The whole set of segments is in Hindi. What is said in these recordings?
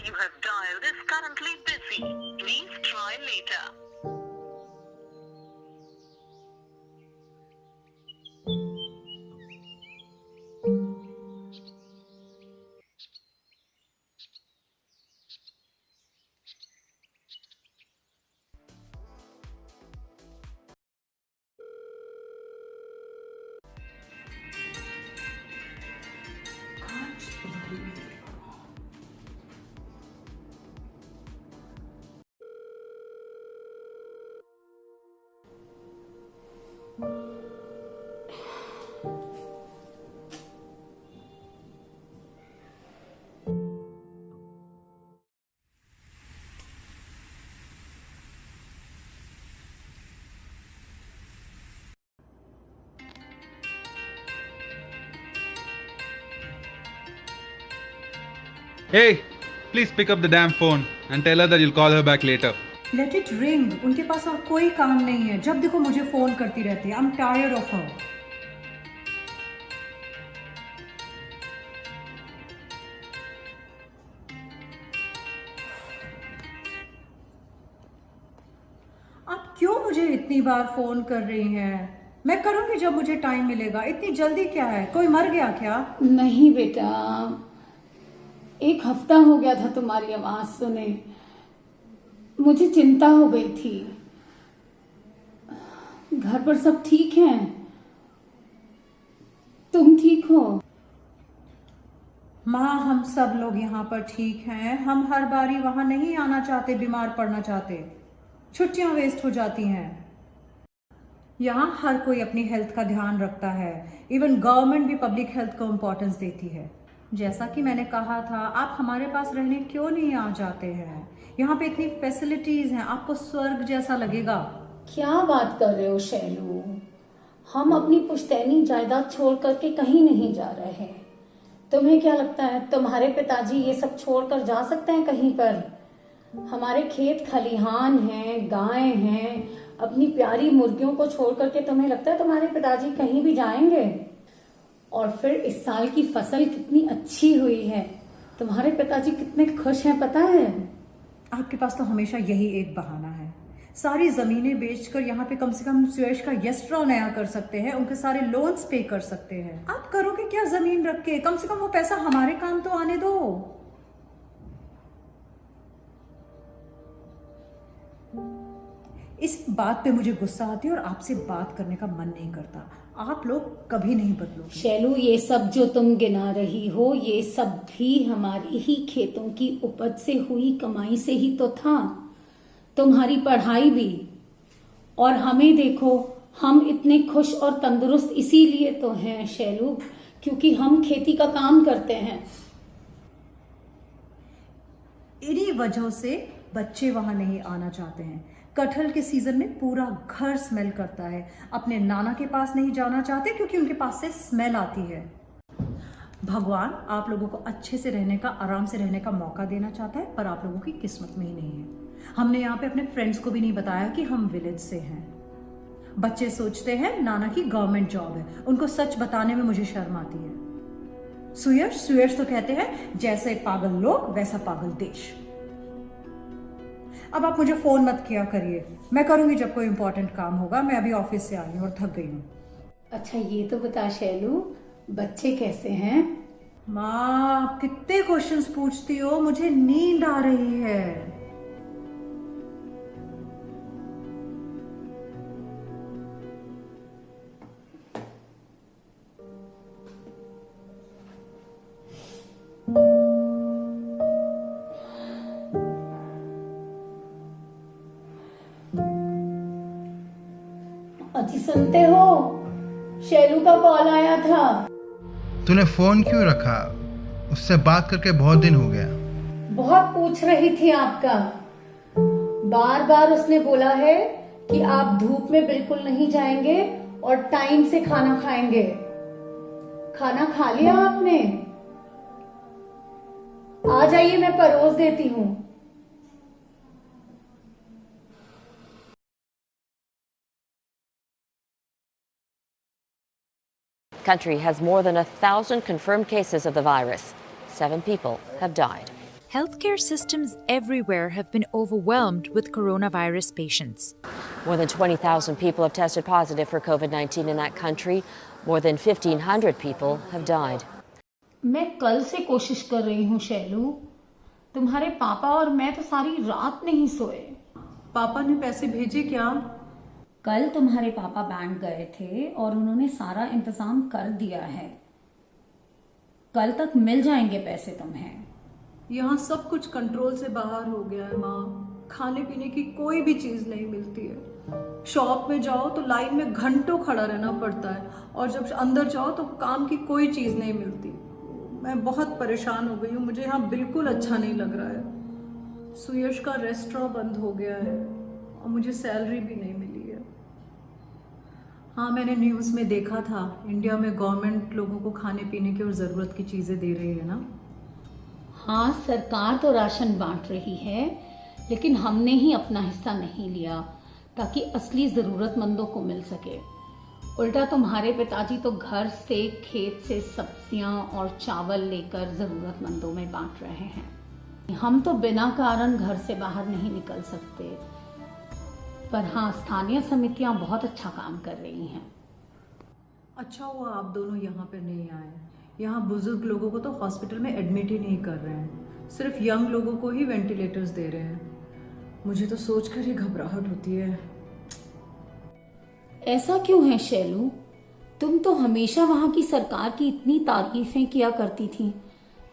you have dialed is currently busy. Please try later. Hey, please pick up the damn phone and tell her that you'll call her back later. Let it ring. उनके पास और कोई काम नहीं है. जब देखो मुझे फोन करती रहती है. I'm tired of her. आप क्यों मुझे इतनी बार फोन कर रही हैं? मैं करूंगी जब मुझे टाइम मिलेगा. इतनी जल्दी क्या है? कोई मर गया क्या? नहीं बेटा, 1 हफ्ता हो गया था तुम्हारी आवाज सुने. मुझे चिंता हो गई थी. घर पर सब ठीक हैं? तुम ठीक हो? माँ, हम सब लोग यहाँ पर ठीक हैं. हम हर बारी वहां नहीं आना चाहते, बीमार पड़ना चाहते. छुट्टियां वेस्ट हो जाती हैं. यहाँ हर कोई अपनी हेल्थ का ध्यान रखता है. इवन गवर्नमेंट भी पब्लिक हेल्थ को इम्पोर्टेंस देती है. जैसा कि मैंने कहा था, आप हमारे पास रहने क्यों नहीं आ जाते हैं? यहाँ पे इतनी फैसिलिटीज हैं, आपको स्वर्ग जैसा लगेगा. क्या बात कर रहे हो शैलू? हम अपनी पुश्तैनी जायदाद छोड़ करके कहीं नहीं जा रहे. तुम्हें क्या लगता है तुम्हारे पिताजी ये सब छोड़कर जा सकते हैं कहीं पर? हमारे खेत खलिहान हैं, गायें हैं, अपनी प्यारी मुर्गियों को छोड़ करके तुम्हें लगता है तुम्हारे पिताजी कहीं भी जाएंगे? और फिर इस साल की फसल कितनी अच्छी हुई है. तुम्हारे पिताजी कितने खुश हैं पता है? आपके पास तो हमेशा यही एक बहाना है. सारी जमीनें बेचकर यहाँ पे कम से कम सुयश का रेस्टोरेंट नया कर सकते हैं. उनके सारे लोन्स पे कर सकते हैं. आप करोगे क्या जमीन रख के? कम से कम वो पैसा हमारे काम तो आने दो. इस बात पे मुझे गुस्सा आती है और आपसे बात करने का मन नहीं करता. आप लोग कभी नहीं बदलोगे. शैलू, ये सब जो तुम गिना रही हो, ये सब भी हमारी ही खेतों की उपज से हुई कमाई से ही तो था. तुम्हारी पढ़ाई भी. और हमें देखो, हम इतने खुश और तंदुरुस्त इसीलिए तो हैं शैलू, क्योंकि हम खेती का काम करते हैं. इन्हीं वजहों से बच्चे वहां नहीं आना चाहते हैं. कटहल के सीजन में पूरा घर स्मेल करता है. अपने नाना के पास नहीं जाना चाहते क्योंकि उनके पास से स्मेल आती है. भगवान आप लोगों को अच्छे से रहने का, आराम से रहने का मौका देना चाहता है, पर आप लोगों की किस्मत में ही नहीं है. हमने यहाँ पे अपने फ्रेंड्स को भी नहीं बताया कि हम विलेज से हैं. बच्चे सोचते हैं नाना की गवर्नमेंट जॉब है. उनको सच बताने में मुझे शर्म आती है. सुयश तो कहते हैं जैसे पागल लोग वैसा पागल देश. अब आप मुझे फोन मत किया करिए. मैं करूंगी जब कोई इंपॉर्टेंट काम होगा. मैं अभी ऑफिस से आई हूँ और थक गई हूँ. अच्छा ये तो बता शैलू, बच्चे कैसे हैं? माँ, आप कितने क्वेश्चंस पूछती हो? मुझे नींद आ रही है. अजी सुनते हो? शैलू का कॉल आया था. तूने फोन क्यों रखा? उससे बात करके बहुत दिन हो गया. बहुत पूछ रही थी आपका. बार बार उसने बोला है कि आप धूप में बिल्कुल नहीं जाएंगे और टाइम से खाना खाएंगे. खाना खा लिया आपने? आ जाइए, मैं परोस देती हूँ. Country has more than 1,000 confirmed cases of the virus. 7 people have died. Healthcare systems everywhere have been overwhelmed with coronavirus patients. More than 20,000 people have tested positive for COVID-19 in that country. More than 1,500 people have died. मैं कल से कोशिश कर रही हूँ शैलू। तुम्हारे पापा और मैं तो सारी रात नहीं सोए। पापा ने पैसे भेजे क्या? कल तुम्हारे पापा बैंक गए थे और उन्होंने सारा इंतजाम कर दिया है। कल तक मिल जाएंगे पैसे तुम्हें। यहाँ सब कुछ कंट्रोल से बाहर हो गया है माँ। खाने पीने की कोई भी चीज नहीं मिलती है। शॉप में जाओ तो लाइन में घंटों खड़ा रहना पड़ता है और जब अंदर जाओ तो काम की कोई चीज नहीं मिलती। मैं बहुत परेशान हो गई हूँ। मुझे यहाँ बिल्कुल अच्छा नहीं लग रहा है। सुयश का रेस्टोरेंट बंद हो गया है और मुझे सैलरी भी नहीं मिली है। हाँ, मैंने न्यूज़ में देखा था इंडिया में गवर्नमेंट लोगों को खाने पीने की और ज़रूरत की चीज़ें दे रही है ना। हाँ, सरकार तो राशन बांट रही है, लेकिन हमने ही अपना हिस्सा नहीं लिया ताकि असली ज़रूरतमंदों को मिल सके। उल्टा तुम्हारे पिताजी तो घर से खेत से सब्जियां और चावल लेकर ज़रूरतमंदों में बांट रहे हैं। हम तो बिना कारण घर से बाहर नहीं निकल सकते, पर हाँ, स्थानीय समितियां बहुत अच्छा काम कर रही हैं। अच्छा हुआ आप दोनों यहाँ पे नहीं आए। यहाँ बुजुर्ग लोगों को तो हॉस्पिटल में एडमिट ही नहीं कर रहे हैं, सिर्फ यंग लोगों को ही वेंटिलेटर्स दे रहे हैं। मुझे तो सोचकर ही घबराहट होती है। ऐसा क्यों है शैलू? तुम तो हमेशा वहां की सरकार की इतनी तारीफें किया करती थी।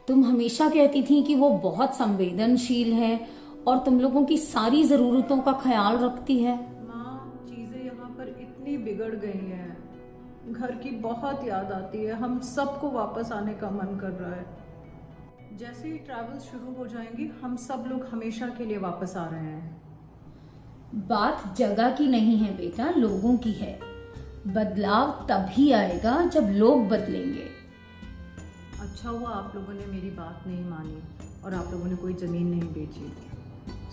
तुम हमेशा कहती थी कि वो बहुत संवेदनशील है और तुम लोगों की सारी जरूरतों का ख्याल रखती है। माँ, चीजें यहाँ पर इतनी बिगड़ गई हैं। घर की बहुत याद आती है। हम सबको वापस आने का मन कर रहा है। जैसे ही ट्रैवल शुरू हो जाएंगी हम सब लोग हमेशा के लिए वापस आ रहे हैं। बात जगह की नहीं है बेटा, लोगों की है। बदलाव तभी आएगा जब लोग बदलेंगे। अच्छा हुआ आप लोगों ने मेरी बात नहीं मानी और आप लोगों ने कोई जमीन नहीं बेची।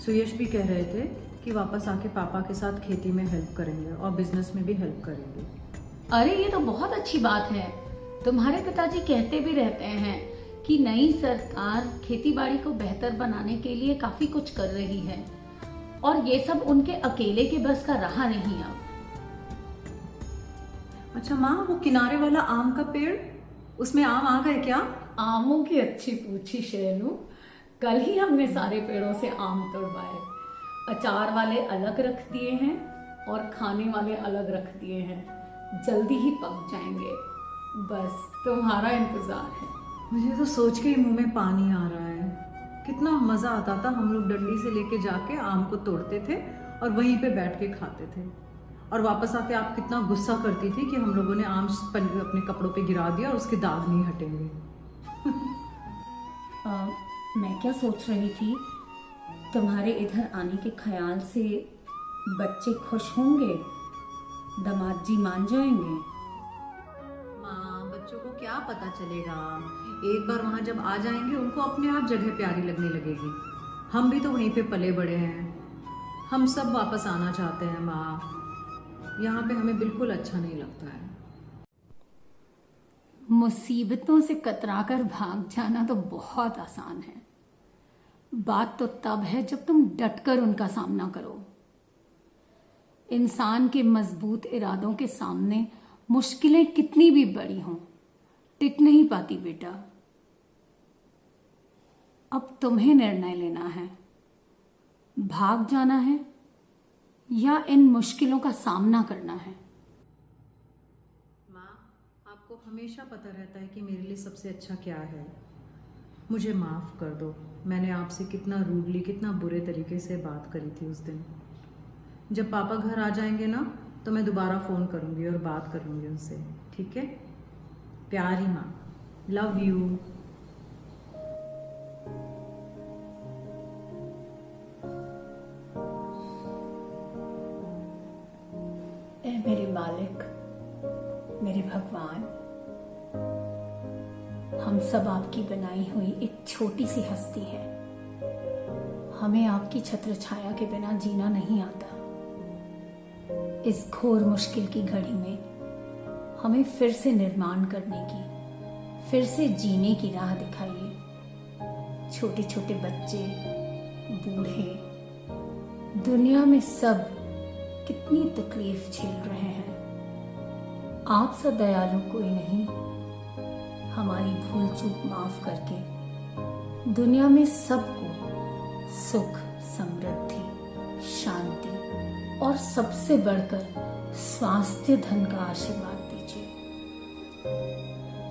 सुयश भी कह रहे थे कि वापस आके पापा के साथ खेती में हेल्प करेंगे और बिजनेस में भी हेल्प करेंगे। अरे ये तो बहुत अच्छी बात है। तुम्हारे पिताजी कहते भी रहते हैं कि नई सरकार खेतीबाड़ी को बेहतर बनाने के लिए काफी कुछ कर रही है और ये सब उनके अकेले के बस का रहा नहीं अब। अच्छा माँ, वो किनारे वाला आम का पेड़, उसमें आम आ गए क्या? आमों की अच्छी पूछी शैलू। कल ही हमने सारे पेड़ों से आम तोड़वाए। अचार वाले अलग रख दिए हैं और खाने वाले अलग रख दिए हैं। जल्दी ही पक जाएंगे। बस तुम्हारा इंतजार है। मुझे तो सोच के ही मुंह में पानी आ रहा है। कितना मजा आता था। हम लोग डंडी से लेके जाके आम को तोड़ते थे और वहीं पे बैठ के खाते थे और वापस आके आप कितना गुस्सा करती थी कि हम लोगों ने आम अपने कपड़ों पे गिरा दिया और उसके दाग नहीं हटेंगे। मैं क्या सोच रही थी, तुम्हारे इधर आने के ख्याल से बच्चे खुश होंगे, दामाद जी मान जाएंगे। माँ, बच्चों को क्या पता चलेगा। एक बार वहाँ जब आ जाएंगे उनको अपने आप जगह प्यारी लगने लगेगी। हम भी तो वहीं पे पले बड़े हैं। हम सब वापस आना चाहते हैं माँ। यहाँ पे हमें बिल्कुल अच्छा नहीं लगता है। मुसीबतों से कतराकर भाग जाना तो बहुत आसान है। बात तो तब है जब तुम डटकर उनका सामना करो। इंसान के मजबूत इरादों के सामने मुश्किलें कितनी भी बड़ी हों, टिक नहीं पाती बेटा। अब तुम्हें निर्णय लेना है, भाग जाना है या इन मुश्किलों का सामना करना है। माँ, आपको हमेशा पता रहता है कि मेरे लिए सबसे अच्छा क्या है। मुझे माफ़ कर दो। मैंने आपसे कितना रूडली, कितना बुरे तरीके से बात करी थी उस दिन। जब पापा घर आ जाएंगे ना तो मैं दोबारा फ़ोन करूँगी और बात करूँगी उनसे, ठीक है? प्यारी माँ, लव यू। ऐ मेरे मालिक, मेरे भगवान, हम सब आपकी बनाई हुई एक छोटी सी हस्ती है। हमें आपकी छत्र छाया के बिना जीना नहीं आता। इस घोर मुश्किल की घड़ी में हमें फिर से निर्माण करने की, फिर से जीने की राह दिखाइए। छोटे छोटे बच्चे, बूढ़े, दुनिया में सब कितनी तकलीफ झेल रहे हैं। आप सा दयालु कोई नहीं हमारी भूल चूक माफ करके दुनिया में सबको सुख, समृद्धि, शांति और सबसे बढ़कर स्वास्थ्य धन का आशीर्वाद दीजिए।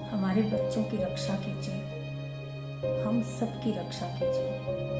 हमारे बच्चों की रक्षा कीजिए, हम सबकी रक्षा कीजिए।